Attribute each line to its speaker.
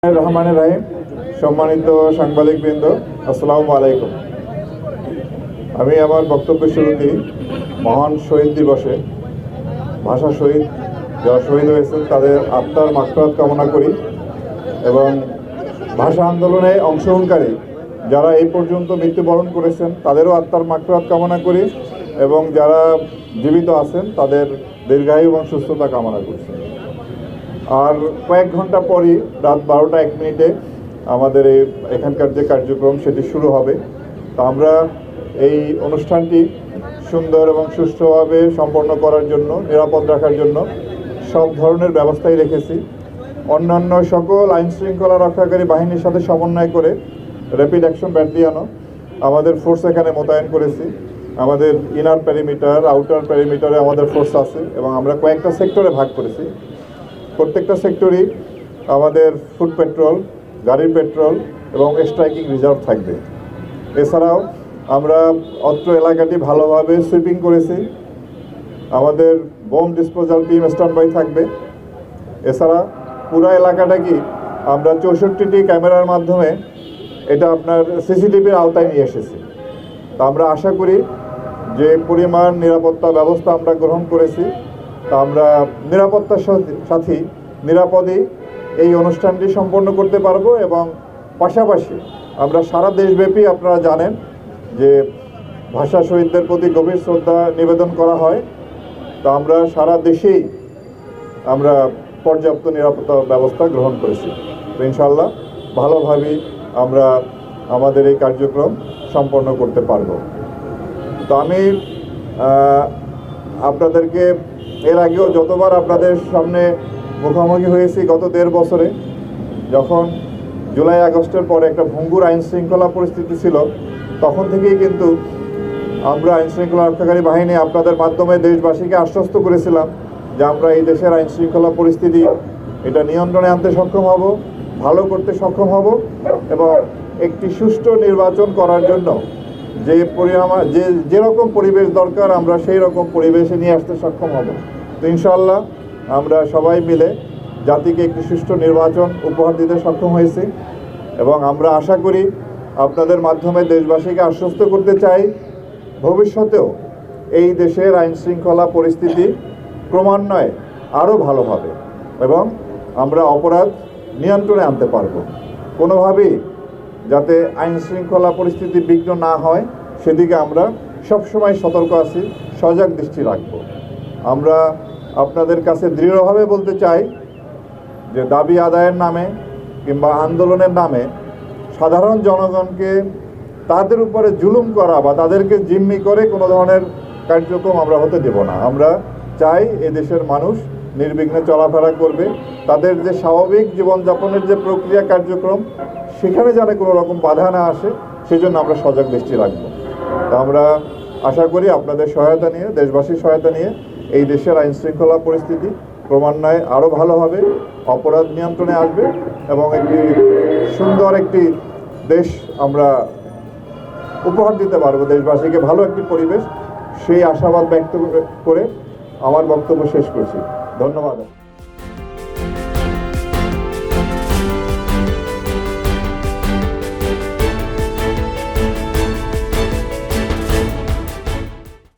Speaker 1: রহমানের রাহিম, সম্মানিত সাংবাদিকবৃন্দ, আসসালামু আলাইকুম। আমি আমার বক্তব্য শুরুতেই মহান শহীদ দিবসে ভাষা শহীদ যারা শহীদ হয়েছেন তাদের আত্মার মাগফিরাত কামনা করি এবং ভাষা আন্দোলনে অংশগ্রহণকারী যারা এই পর্যন্ত মৃত্যুবরণ করেছেন তাদেরও আত্মার মাগফিরাত কামনা করি এবং যারা জীবিত আছেন তাদের দীর্ঘায়ু এবং সুস্থতা কামনা করছি। আর কয়েক ঘন্টা পরই রাত 12টা 1 মিনিটে আমাদের এখানকার যে কার্যক্রম সেটি শুরু হবে। তো আমরা এই অনুষ্ঠানটি সুন্দর এবং সুষ্ঠুভাবে সম্পন্ন করার জন্য, নিরাপদ রাখার জন্য সব ধরনের ব্যবস্থাই রেখেছি। অন্যান্য সকল আইনশৃঙ্খলা রক্ষাকারী বাহিনীর সাথে সমন্বয় করে র্যাপিড অ্যাকশন ব্যাটালিয়নও আমাদের ফোর্স এখানে মোতায়েন করেছি। আমাদের ইনার প্যারিমিটার, আউটার প্যারিমিটারে আমাদের ফোর্স আছে এবং আমরা কয়েকটা সেক্টরে ভাগ করেছি। প্রত্যেকটা সেক্টরই আমাদের ফুট পেট্রোল, গাড়ির পেট্রোল এবং স্ট্রাইকিং রিজার্ভ থাকবে। এছাড়াও আমরা অত্র এলাকাটি ভালোভাবে সুইপিং করেছি। আমাদের bomb disposal team stand by থাকবে। এছাড়া পুরো এলাকাটা কি আমরা 64টি ক্যামেরার মাধ্যমে এটা আপনার সিসিটিভির আওতায় নিয়ে এসেছি। তা আমরা আশা করি যে পরিমাণ নিরাপত্তা ব্যবস্থা আমরা গ্রহণ করেছি তা আমরা নিরাপত্তার সাথে নিরাপদেই এই অনুষ্ঠানটি সম্পন্ন করতে পারবো এবং পাশাপাশি আমরা সারা দেশব্যাপী আপনারা জানেন যে ভাষা শহীদদের প্রতি গভীর শ্রদ্ধা নিবেদন করা হয়। তো আমরা সারা দেশেই আমরা পর্যাপ্ত নিরাপত্তা ব্যবস্থা গ্রহণ করেছি। তো ইনশাআল্লাহ ভালোভাবেই আমরা আমাদের এই কার্যক্রম সম্পন্ন করতে পারবো। তো আমি আপনাদেরকে এর আগেও যতবার আপনাদের সামনে মুখোমুখি হয়েছি গত 1.5 বছরে, যখন জুলাই আগস্টের পরে একটা ভঙ্গুর আইনশৃঙ্খলা পরিস্থিতি ছিল, তখন থেকেই কিন্তু আমরা আইনশৃঙ্খলা রক্ষাকারী বাহিনী আপনাদের মাধ্যমে দেশবাসীকে আশ্বস্ত করেছিলাম যে আমরা এই দেশের আইনশৃঙ্খলা পরিস্থিতি এটা নিয়ন্ত্রণে আনতে সক্ষম হব, ভালো করতে সক্ষম হব এবং একটি সুষ্ঠু নির্বাচন করার জন্য যেরকম পরিবেশ দরকার আমরা সেই রকম পরিবেশে নিয়ে আসতে সক্ষম হব। তো ইনশাআল্লাহ আমরা সবাই মিলে জাতিকে একটি সুষ্ঠু নির্বাচন উপহার দিতে সক্ষম হয়েছি এবং আমরা আশা করি আপনাদের মাধ্যমে দেশবাসীকে আশ্বস্ত করতে চাই ভবিষ্যতেও এই দেশের আইনশৃঙ্খলা পরিস্থিতি ক্রমান্বয়ে আরও ভালো হবে এবং আমরা অপরাধ নিয়ন্ত্রণে আনতে পারব। কোনোভাবেই যাতে আইনশৃঙ্খলা পরিস্থিতি বিঘ্ন না হয় সেদিকে আমরা সবসময় সতর্ক আছি, সজাগ দৃষ্টি রাখব। আমরা আপনাদের কাছে দৃঢ়ভাবে বলতে চাই যে দাবি আদায়ের নামে কিংবা আন্দোলনের নামে সাধারণ জনগণকে তাদের উপরে জুলুম করা বা তাদেরকে জিম্মি করে কোনো ধরনের কার্যক্রম আমরা হতে দেব না। আমরা চাই এদেশের মানুষ নির্বিঘ্নে চলাফেরা করবে, তাদের যে স্বাভাবিক জীবনযাপনের যে প্রক্রিয়া কার্যক্রম সেখানে যেন কোনো রকম বাধা না আসে সেজন্য আমরা সজাগ দৃষ্টি রাখব। তা আমরা আশা করি আপনাদের সহায়তা নিয়ে, দেশবাসীর সহায়তা নিয়ে এই দেশের আইনশৃঙ্খলা পরিস্থিতি ক্রমান্বয়ে আরও ভালো হবে, অপরাধ নিয়ন্ত্রণে আসবে এবং একটি সুন্দর একটি দেশ আমরা উপহার দিতে পারবো দেশবাসীকে, ভালো একটি পরিবেশ। সেই আশাবাদ ব্যক্ত করে আমার বক্তব্য শেষ করছি। ধন্যবাদ।